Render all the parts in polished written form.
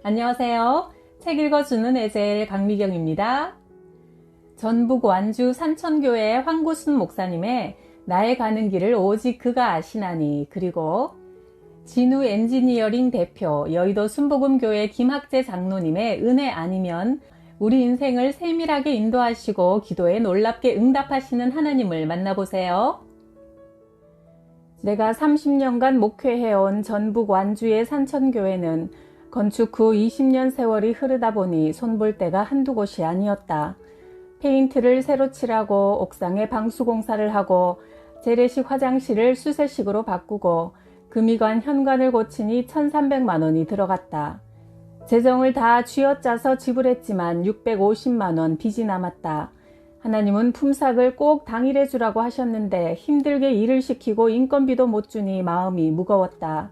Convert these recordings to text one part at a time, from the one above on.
안녕하세요. 책 읽어주는 에젤 강미경입니다. 전북 완주 산천교회 황구순 목사님의 나의 가는 길을 오직 그가 아시나니, 그리고 진우 엔지니어링 대표 여의도 순복음교회 김학재 장로님의 은혜 아니면 우리 인생을 세밀하게 인도하시고 기도에 놀랍게 응답하시는 하나님을 만나보세요. 내가 30년간 목회해온 전북 완주의 산천교회는 건축 후 20년 세월이 흐르다 보니 손볼 데가 한두 곳이 아니었다. 페인트를 새로 칠하고 옥상에 방수공사를 하고 재래식 화장실을 수세식으로 바꾸고 금이관 현관을 고치니 1,300만 원이 들어갔다. 재정을 다 쥐어짜서 지불했지만 650만 원 빚이 남았다. 하나님은 품삯을 꼭 당일에 주라고 하셨는데 힘들게 일을 시키고 인건비도 못 주니 마음이 무거웠다.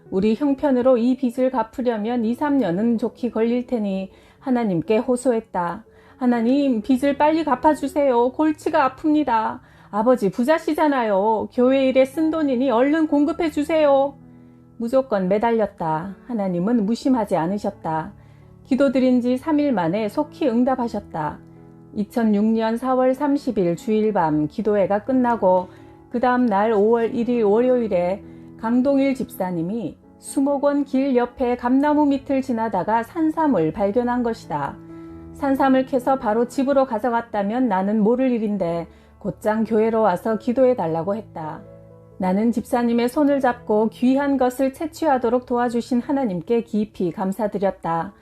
우리 형편으로 이 빚을 갚으려면 2, 3년은 좋게 걸릴 테니 하나님께 호소했다. 하나님, 빚을 빨리 갚아주세요. 골치가 아픕니다. 아버지 부자시잖아요. 교회 일에 쓴 돈이니 얼른 공급해 주세요. 무조건 매달렸다. 하나님은 무심하지 않으셨다. 기도드린 지 3일 만에 속히 응답하셨다. 2006년 4월 30일 주일밤 기도회가 끝나고 그 다음 날 5월 1일 월요일에 강동일 집사님이 수목원 길 옆에 감나무 밑을 지나다가 산삼을 발견한 것이다. 산삼을 캐서 바로 집으로 가져갔다면 나는 모를 일인데 곧장 교회로 와서 기도해 달라고 했다. 나는 집사님의 손을 잡고 귀한 것을 채취하도록 도와주신 하나님께 깊이 감사드렸다.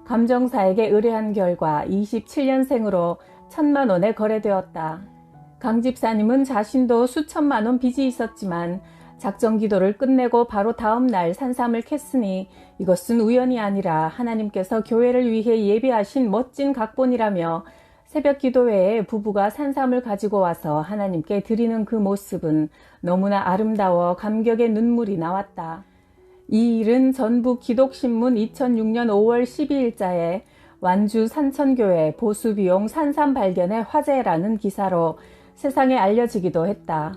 감정사에게 의뢰한 결과 27년생으로 1,000만 원에 거래되었다. 강 집사님은 자신도 수천만 원 빚이 있었지만 작정 기도를 끝내고 바로 다음 날 산삼을 캤으니 이것은 우연이 아니라 하나님께서 교회를 위해 예비하신 멋진 각본이라며 새벽 기도회에 부부가 산삼을 가지고 와서 하나님께 드리는 그 모습은 너무나 아름다워 감격의 눈물이 나왔다. 이 일은 전북 기독신문 2006년 5월 12일자에 완주 산천교회 보수비용 산삼 발견의 화제라는 기사로 세상에 알려지기도 했다.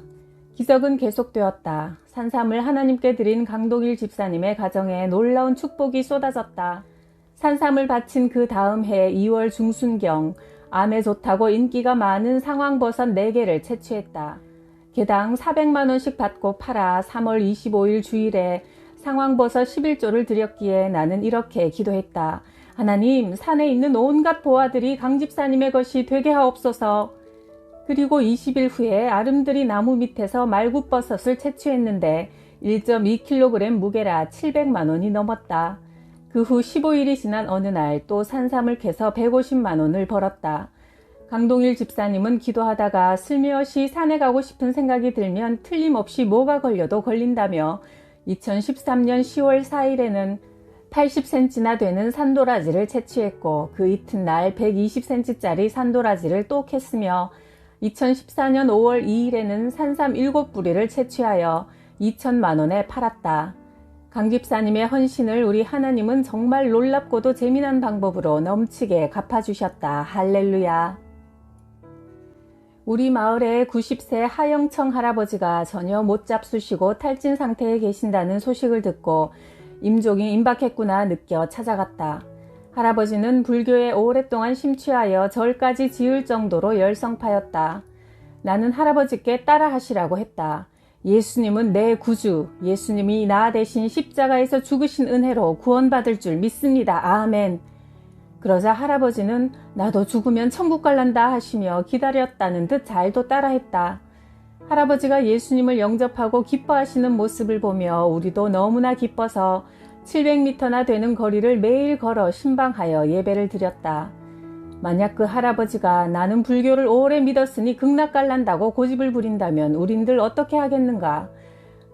기적은 계속되었다. 산삼을 하나님께 드린 강동일 집사님의 가정에 놀라운 축복이 쏟아졌다. 산삼을 바친 그 다음 해 2월 중순경 암에 좋다고 인기가 많은 상황버섯 4개를 채취했다. 개당 400만 원씩 받고 팔아 3월 25일 주일에 상황버섯 11조를 드렸기에 나는 이렇게 기도했다. 하나님, 산에 있는 온갖 보화들이 강 집사님의 것이 되게 하옵소서. 그리고 20일 후에 아름드리 나무 밑에서 말굽버섯을 채취했는데 1.2kg 무게라 700만 원이 넘었다. 그 후 15일이 지난 어느 날 또 산삼을 캐서 150만 원을 벌었다. 강동일 집사님은 기도하다가 슬며시 산에 가고 싶은 생각이 들면 틀림없이 뭐가 걸려도 걸린다며 2013년 10월 4일에는 80cm나 되는 산도라지를 채취했고 그 이튿날 120cm짜리 산도라지를 또 캤으며 2014년 5월 2일에는 산삼 7뿌리를 채취하여 2천만 원에 팔았다. 강 집사님의 헌신을 우리 하나님은 정말 놀랍고도 재미난 방법으로 넘치게 갚아주셨다. 할렐루야. 우리 마을에 90세 하영청 할아버지가 전혀 못 잡수시고 탈진 상태에 계신다는 소식을 듣고 임종이 임박했구나 느껴 찾아갔다. 할아버지는 불교에 오랫동안 심취하여 절까지 지을 정도로 열성파였다. 나는 할아버지께 따라하시라고 했다. 예수님은 내 구주, 예수님이 나 대신 십자가에서 죽으신 은혜로 구원받을 줄 믿습니다. 아멘. 그러자 할아버지는 나도 죽으면 천국 갈란다 하시며 기다렸다는 듯 잘도 따라했다. 할아버지가 예수님을 영접하고 기뻐하시는 모습을 보며 우리도 너무나 기뻐서 700m나 되는 거리를 매일 걸어 신방하여 예배를 드렸다. 만약 그 할아버지가 나는 불교를 오래 믿었으니 극락갈란다고 고집을 부린다면 우린들 어떻게 하겠는가?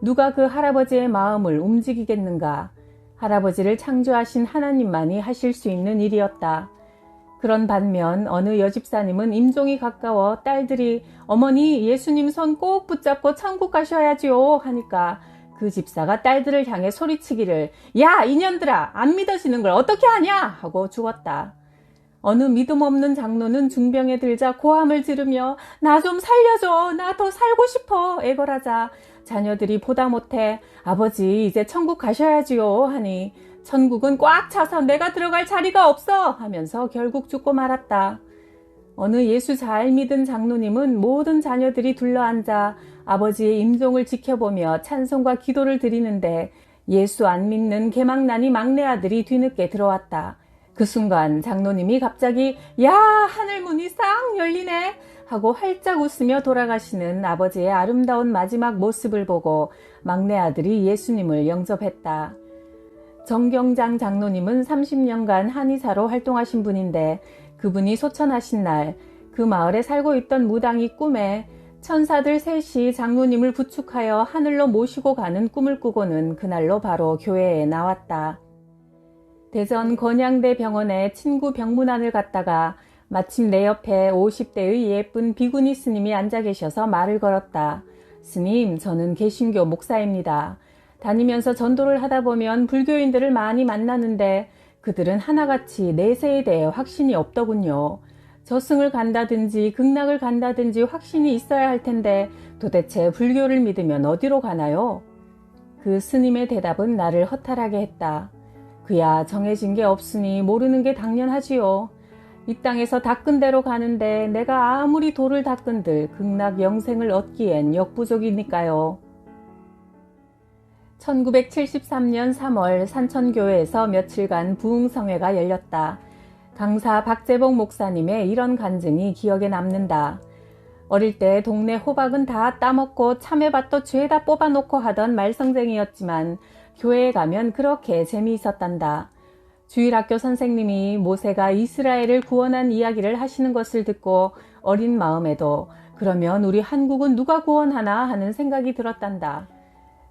누가 그 할아버지의 마음을 움직이겠는가? 할아버지를 창조하신 하나님만이 하실 수 있는 일이었다. 그런 반면 어느 여집사님은 임종이 가까워 딸들이 어머니 예수님 손 꼭 붙잡고 천국 가셔야지요 하니까 그 집사가 딸들을 향해 소리치기를 야 이년들아 안 믿어지는 걸 어떻게 하냐 하고 죽었다. 어느 믿음 없는 장로는 중병에 들자 고함을 지르며 나 좀 살려줘 나 더 살고 싶어 애걸하자 자녀들이 보다 못해 아버지 이제 천국 가셔야지요 하니 천국은 꽉 차서 내가 들어갈 자리가 없어 하면서 결국 죽고 말았다. 어느 예수 잘 믿은 장로님은 모든 자녀들이 둘러앉아 아버지의 임종을 지켜보며 찬송과 기도를 드리는데 예수 안 믿는 개망난이 막내 아들이 뒤늦게 들어왔다. 그 순간 장로님이 갑자기 야, 하늘 문이 싹 열리네 하고 활짝 웃으며 돌아가시는 아버지의 아름다운 마지막 모습을 보고 막내 아들이 예수님을 영접했다. 정경장 장로님은 30년간 한의사로 활동하신 분인데 그분이 소천하신 날 그 마을에 살고 있던 무당이 꿈에 천사들 셋이 장로님을 부축하여 하늘로 모시고 가는 꿈을 꾸고는 그날로 바로 교회에 나왔다. 대전 건양대 병원에 친구 병문안을 갔다가 마침 내 옆에 50대의 예쁜 비구니 스님이 앉아 계셔서 말을 걸었다. 스님, 저는 개신교 목사입니다. 다니면서 전도를 하다 보면 불교인들을 많이 만나는데 그들은 하나같이 내세에 대해 확신이 없더군요. 저승을 간다든지 극락을 간다든지 확신이 있어야 할 텐데 도대체 불교를 믿으면 어디로 가나요? 그 스님의 대답은 나를 허탈하게 했다. 그야 정해진 게 없으니 모르는 게 당연하지요. 이 땅에서 닦은 대로 가는데 내가 아무리 돌을 닦은들 극락 영생을 얻기엔 역부족이니까요. 1973년 3월 산천교회에서 며칠간 부흥성회가 열렸다. 강사 박재복 목사님의 이런 간증이 기억에 남는다. 어릴 때 동네 호박은 다 따먹고 참외밭도 죄다 뽑아놓고 하던 말썽쟁이였지만 교회에 가면 그렇게 재미있었단다. 주일학교 선생님이 모세가 이스라엘을 구원한 이야기를 하시는 것을 듣고 어린 마음에도 그러면 우리 한국은 누가 구원하나 하는 생각이 들었단다.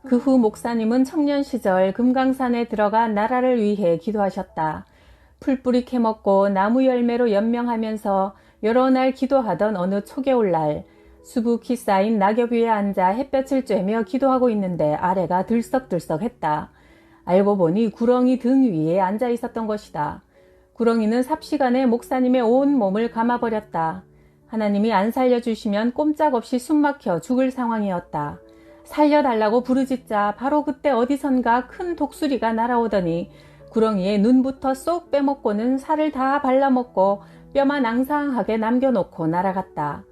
그 후 목사님은 청년 시절 금강산에 들어가 나라를 위해 기도하셨다. 풀뿌리 캐먹고 나무 열매로 연명하면서 여러 날 기도하던 어느 초겨울날 수북히 쌓인 낙엽 위에 앉아 햇볕을 쬐며 기도하고 있는데 아래가 들썩들썩했다. 알고 보니 구렁이 등 위에 앉아 있었던 것이다. 구렁이는 삽시간에 목사님의 온 몸을 감아버렸다. 하나님이 안 살려주시면 꼼짝없이 숨막혀 죽을 상황이었다. 살려달라고 부르짖자 바로 그때 어디선가 큰 독수리가 날아오더니 구렁이의 눈부터 쏙 빼먹고는 살을 다 발라먹고 뼈만 앙상하게 남겨놓고 날아갔다.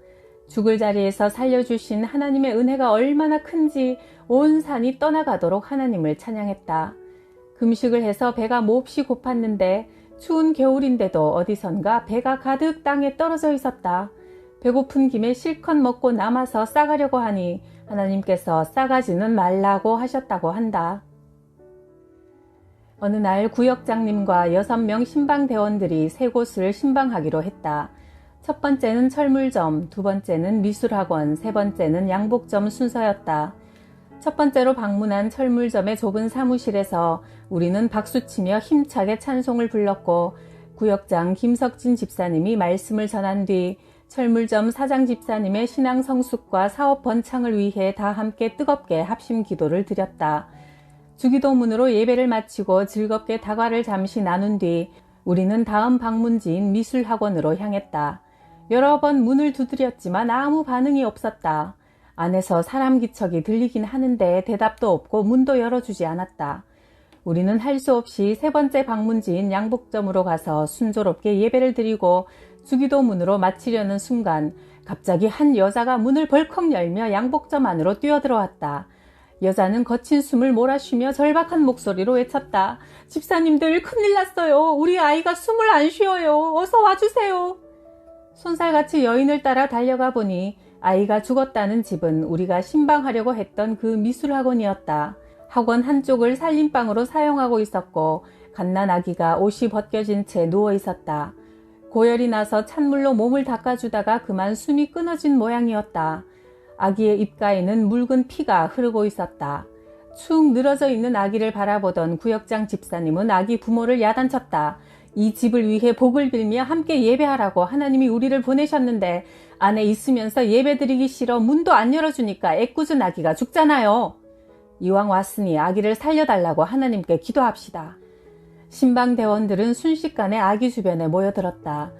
죽을 자리에서 살려주신 하나님의 은혜가 얼마나 큰지 온 산이 떠나가도록 하나님을 찬양했다. 금식을 해서 배가 몹시 고팠는데 추운 겨울인데도 어디선가 배가 가득 땅에 떨어져 있었다. 배고픈 김에 실컷 먹고 남아서 싸가려고 하니 하나님께서 싸가지는 말라고 하셨다고 한다. 어느 날 구역장님과 6명 신방대원들이 3곳을 신방하기로 했다. 첫 번째는 철물점, 두 번째는 미술학원, 세 번째는 양복점 순서였다. 첫 번째로 방문한 철물점의 좁은 사무실에서 우리는 박수치며 힘차게 찬송을 불렀고 구역장 김석진 집사님이 말씀을 전한 뒤 철물점 사장 집사님의 신앙 성숙과 사업 번창을 위해 다 함께 뜨겁게 합심 기도를 드렸다. 주기도문으로 예배를 마치고 즐겁게 다과를 잠시 나눈 뒤 우리는 다음 방문지인 미술학원으로 향했다. 여러 번 문을 두드렸지만 아무 반응이 없었다. 안에서 사람 기척이 들리긴 하는데 대답도 없고 문도 열어주지 않았다. 우리는 할 수 없이 세 번째 방문지인 양복점으로 가서 순조롭게 예배를 드리고 주기도문으로 마치려는 순간 갑자기 한 여자가 문을 벌컥 열며 양복점 안으로 뛰어들어왔다. 여자는 거친 숨을 몰아쉬며 절박한 목소리로 외쳤다. 집사님들 큰일 났어요. 우리 아이가 숨을 안 쉬어요. 어서 와주세요. 손살같이 여인을 따라 달려가 보니 아이가 죽었다는 집은 우리가 신방하려고 했던 그 미술학원이었다. 학원 한쪽을 살림방으로 사용하고 있었고 갓난 아기가 옷이 벗겨진 채 누워 있었다. 고열이 나서 찬물로 몸을 닦아주다가 그만 숨이 끊어진 모양이었다. 아기의 입가에는 묽은 피가 흐르고 있었다. 축 늘어져 있는 아기를 바라보던 구역장 집사님은 아기 부모를 야단쳤다. 이 집을 위해 복을 빌며 함께 예배하라고 하나님이 우리를 보내셨는데 안에 있으면서 예배드리기 싫어 문도 안 열어주니까 애꿎은 아기가 죽잖아요. 이왕 왔으니 아기를 살려달라고 하나님께 기도합시다. 신방대원들은 순식간에 아기 주변에 모여들었다.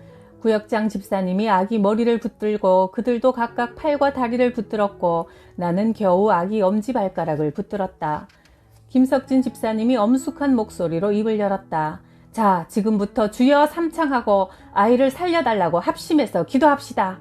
구역장 집사님이 아기 머리를 붙들고 그들도 각각 팔과 다리를 붙들었고 나는 겨우 아기 엄지발가락을 붙들었다. 김석진 집사님이 엄숙한 목소리로 입을 열었다. 자, 지금부터 주여 삼창하고 아이를 살려달라고 합심해서 기도합시다.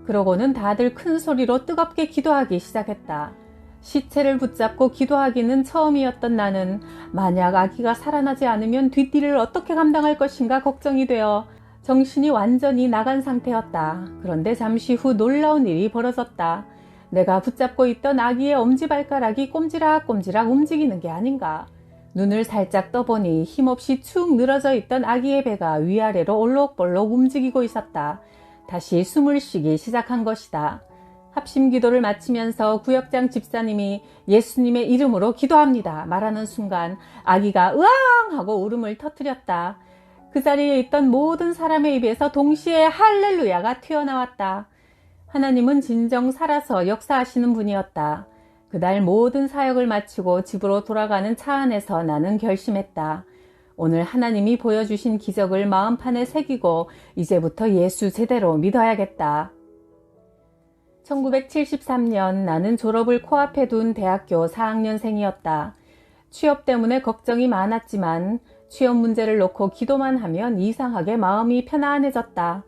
그러고는 다들 큰 소리로 뜨겁게 기도하기 시작했다. 시체를 붙잡고 기도하기는 처음이었던 나는 만약 아기가 살아나지 않으면 뒷일을 어떻게 감당할 것인가 걱정이 되어 정신이 완전히 나간 상태였다. 그런데 잠시 후 놀라운 일이 벌어졌다. 내가 붙잡고 있던 아기의 엄지발가락이 꼼지락꼼지락 움직이는 게 아닌가. 눈을 살짝 떠보니 힘없이 축 늘어져 있던 아기의 배가 위아래로 올록볼록 움직이고 있었다. 다시 숨을 쉬기 시작한 것이다. 합심 기도를 마치면서 구역장 집사님이 예수님의 이름으로 기도합니다 말하는 순간 아기가 으앙 하고 울음을 터뜨렸다. 그 자리에 있던 모든 사람의 입에서 동시에 할렐루야가 튀어나왔다. 하나님은 진정 살아서 역사하시는 분이었다. 그날 모든 사역을 마치고 집으로 돌아가는 차 안에서 나는 결심했다. 오늘 하나님이 보여주신 기적을 마음판에 새기고 이제부터 예수 제대로 믿어야겠다. 1973년 나는 졸업을 코앞에 둔 대학교 4학년생이었다. 취업 때문에 걱정이 많았지만 취업 문제를 놓고 기도만 하면 이상하게 마음이 편안해졌다.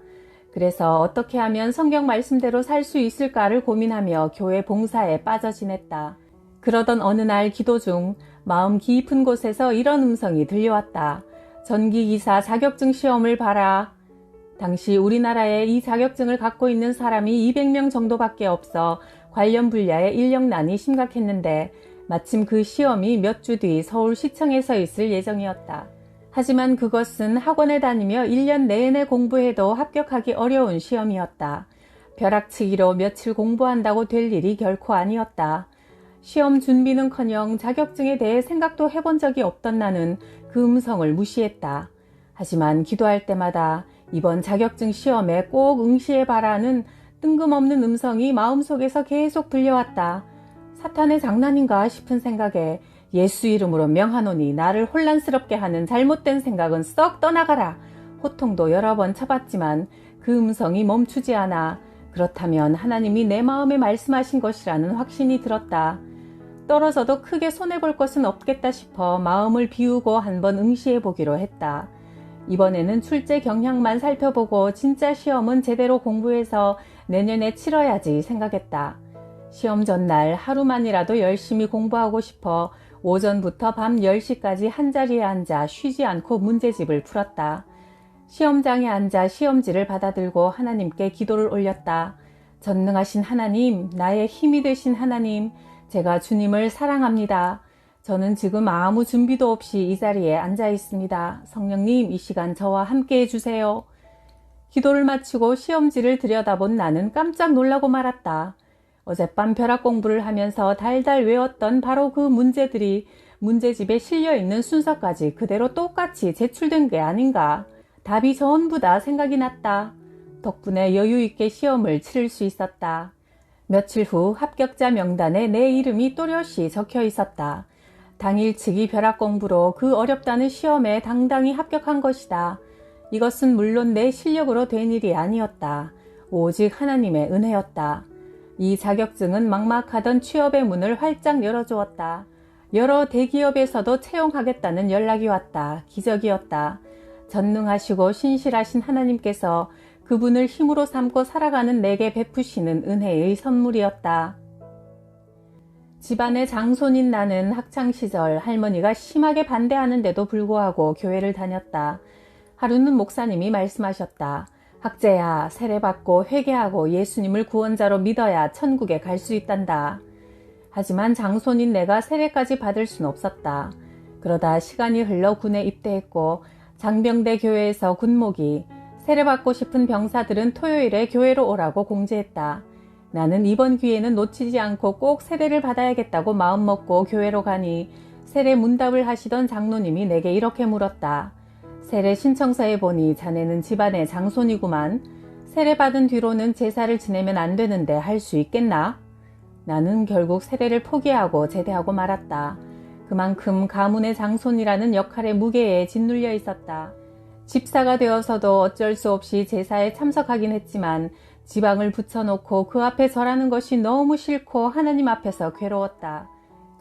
그래서 어떻게 하면 성경 말씀대로 살 수 있을까를 고민하며 교회 봉사에 빠져 지냈다. 그러던 어느 날 기도 중 마음 깊은 곳에서 이런 음성이 들려왔다. 전기기사 자격증 시험을 봐라. 당시 우리나라에 이 자격증을 갖고 있는 사람이 200명 정도밖에 없어 관련 분야의 인력난이 심각했는데 마침 그 시험이 몇 주 뒤 서울시청에서 있을 예정이었다. 하지만 그것은 학원에 다니며 1년 내내 공부해도 합격하기 어려운 시험이었다. 벼락치기로 며칠 공부한다고 될 일이 결코 아니었다. 시험 준비는커녕 자격증에 대해 생각도 해본 적이 없던 나는 그 음성을 무시했다. 하지만 기도할 때마다 이번 자격증 시험에 꼭 응시해봐라는 뜬금없는 음성이 마음속에서 계속 들려왔다. 사탄의 장난인가 싶은 생각에 예수 이름으로 명하노니 나를 혼란스럽게 하는 잘못된 생각은 썩 떠나가라. 호통도 여러 번 쳐봤지만 그 음성이 멈추지 않아. 그렇다면 하나님이 내 마음에 말씀하신 것이라는 확신이 들었다. 떨어져도 크게 손해볼 것은 없겠다 싶어 마음을 비우고 한번 응시해보기로 했다. 이번에는 출제 경향만 살펴보고 진짜 시험은 제대로 공부해서 내년에 치러야지 생각했다. 시험 전날 하루만이라도 열심히 공부하고 싶어 오전부터 밤 10시까지 한자리에 앉아 쉬지 않고 문제집을 풀었다. 시험장에 앉아 시험지를 받아들고 하나님께 기도를 올렸다. 전능하신 하나님, 나의 힘이 되신 하나님, 제가 주님을 사랑합니다. 저는 지금 아무 준비도 없이 이 자리에 앉아 있습니다. 성령님, 이 시간 저와 함께 해주세요. 기도를 마치고 시험지를 들여다본 나는 깜짝 놀라고 말았다. 어젯밤 벼락 공부를 하면서 달달 외웠던 바로 그 문제들이 문제집에 실려있는 순서까지 그대로 똑같이 제출된 게 아닌가. 답이 전부 다 생각이 났다. 덕분에 여유있게 시험을 치를 수 있었다. 며칠 후 합격자 명단에 내 이름이 또렷이 적혀 있었다. 당일치기 벼락 공부로 그 어렵다는 시험에 당당히 합격한 것이다. 이것은 물론 내 실력으로 된 일이 아니었다. 오직 하나님의 은혜였다. 이 자격증은 막막하던 취업의 문을 활짝 열어주었다. 여러 대기업에서도 채용하겠다는 연락이 왔다. 기적이었다. 전능하시고 신실하신 하나님께서 그분을 힘으로 삼고 살아가는 내게 베푸시는 은혜의 선물이었다. 집안의 장손인 나는 학창시절 할머니가 심하게 반대하는데도 불구하고 교회를 다녔다. 하루는 목사님이 말씀하셨다. 학재야, 세례받고 회개하고 예수님을 구원자로 믿어야 천국에 갈 수 있단다. 하지만 장손인 내가 세례까지 받을 순 없었다. 그러다 시간이 흘러 군에 입대했고 장병대 교회에서 군목이 세례받고 싶은 병사들은 토요일에 교회로 오라고 공지했다. 나는 이번 기회는 놓치지 않고 꼭 세례를 받아야겠다고 마음먹고 교회로 가니 세례 문답을 하시던 장로님이 내게 이렇게 물었다. 세례 신청서에 보니 자네는 집안의 장손이구만. 세례받은 뒤로는 제사를 지내면 안 되는데 할 수 있겠나? 나는 결국 세례를 포기하고 제대하고 말았다. 그만큼 가문의 장손이라는 역할의 무게에 짓눌려 있었다. 집사가 되어서도 어쩔 수 없이 제사에 참석하긴 했지만 지방을 붙여놓고 그 앞에 절하는 것이 너무 싫고 하나님 앞에서 괴로웠다.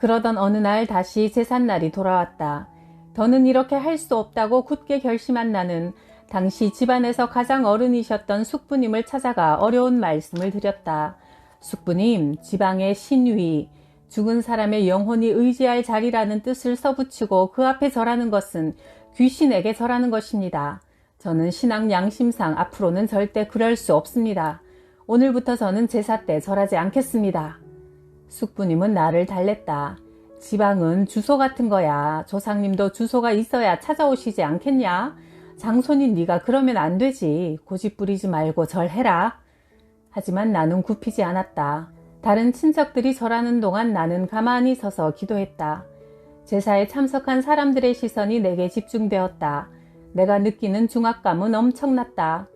그러던 어느 날 다시 제삿날이 돌아왔다. 더는 이렇게 할 수 없다고 굳게 결심한 나는 당시 집안에서 가장 어른이셨던 숙부님을 찾아가 어려운 말씀을 드렸다. 숙부님, 지방의 신위, 죽은 사람의 영혼이 의지할 자리라는 뜻을 써붙이고 그 앞에 절하는 것은 귀신에게 절하는 것입니다. 저는 신앙 양심상 앞으로는 절대 그럴 수 없습니다. 오늘부터 저는 제사 때 절하지 않겠습니다. 숙부님은 나를 달랬다. 지방은 주소 같은 거야. 조상님도 주소가 있어야 찾아오시지 않겠냐? 장손인 네가 그러면 안 되지. 고집 부리지 말고 절해라. 하지만 나는 굽히지 않았다. 다른 친척들이 절하는 동안 나는 가만히 서서 기도했다. 제사에 참석한 사람들의 시선이 내게 집중되었다. 내가 느끼는 중압감은 엄청났다.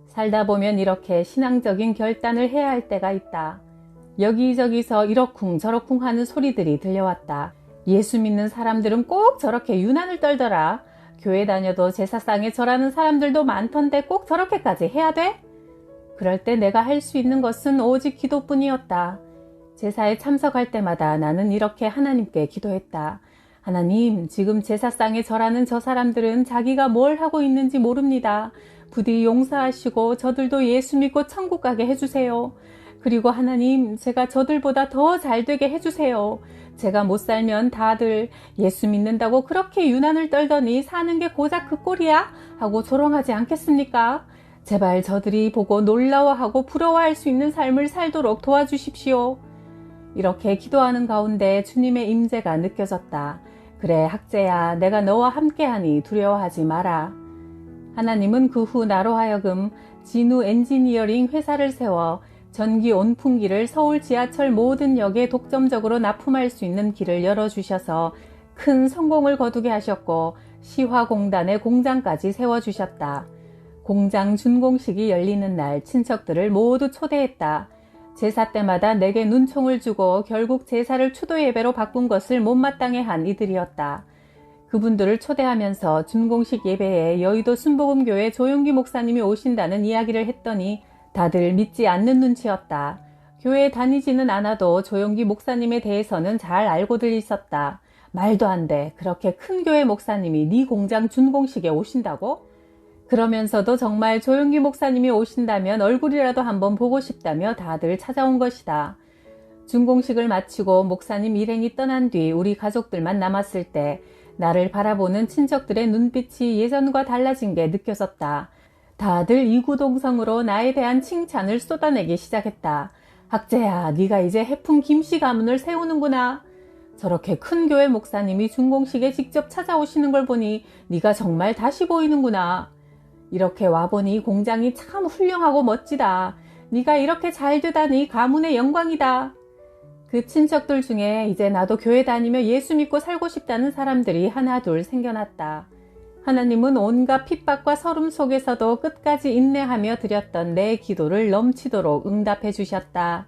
살다 보면 이렇게 신앙적인 결단을 해야 할 때가 있다. 여기저기서 이러쿵 저러쿵 하는 소리들이 들려왔다. 예수 믿는 사람들은 꼭 저렇게 유난을 떨더라. 교회 다녀도 제사상에 절하는 사람들도 많던데 꼭 저렇게까지 해야 돼? 그럴 때 내가 할 수 있는 것은 오직 기도뿐이었다. 제사에 참석할 때마다 나는 이렇게 하나님께 기도했다. 하나님, 지금 제사상에 절하는 저 사람들은 자기가 뭘 하고 있는지 모릅니다. 부디 용서하시고 저들도 예수 믿고 천국 가게 해주세요. 그리고 하나님, 제가 저들보다 더 잘되게 해주세요. 제가 못 살면 다들 예수 믿는다고 그렇게 유난을 떨더니 사는 게 고작 그 꼴이야? 하고 조롱하지 않겠습니까? 제발 저들이 보고 놀라워하고 부러워할 수 있는 삶을 살도록 도와주십시오. 이렇게 기도하는 가운데 주님의 임재가 느껴졌다. 그래, 학재야, 내가 너와 함께하니 두려워하지 마라. 하나님은 그 후 나로 하여금 진우 엔지니어링 회사를 세워 전기 온풍기를 서울 지하철 모든 역에 독점적으로 납품할 수 있는 길을 열어주셔서 큰 성공을 거두게 하셨고 시화공단의 공장까지 세워주셨다. 공장 준공식이 열리는 날 친척들을 모두 초대했다. 제사 때마다 내게 눈총을 주고 결국 제사를 추도 예배로 바꾼 것을 못마땅해 한 이들이었다. 그분들을 초대하면서 준공식 예배에 여의도 순복음교회 조용기 목사님이 오신다는 이야기를 했더니 다들 믿지 않는 눈치였다. 교회에 다니지는 않아도 조용기 목사님에 대해서는 잘 알고들 있었다. 말도 안 돼. 그렇게 큰 교회 목사님이 네 공장 준공식에 오신다고? 그러면서도 정말 조용기 목사님이 오신다면 얼굴이라도 한번 보고 싶다며 다들 찾아온 것이다. 준공식을 마치고 목사님 일행이 떠난 뒤 우리 가족들만 남았을 때 나를 바라보는 친척들의 눈빛이 예전과 달라진 게 느껴졌다. 다들 이구동성으로 나에 대한 칭찬을 쏟아내기 시작했다. 학재야, 네가 이제 해풍 김씨 가문을 세우는구나. 저렇게 큰 교회 목사님이 준공식에 직접 찾아오시는 걸 보니 네가 정말 다시 보이는구나. 이렇게 와보니 공장이 참 훌륭하고 멋지다. 네가 이렇게 잘 되다니 가문의 영광이다. 그 친척들 중에 이제 나도 교회 다니며 예수 믿고 살고 싶다는 사람들이 하나둘 생겨났다. 하나님은 온갖 핍박과 서름 속에서도 끝까지 인내하며 드렸던 내 기도를 넘치도록 응답해 주셨다.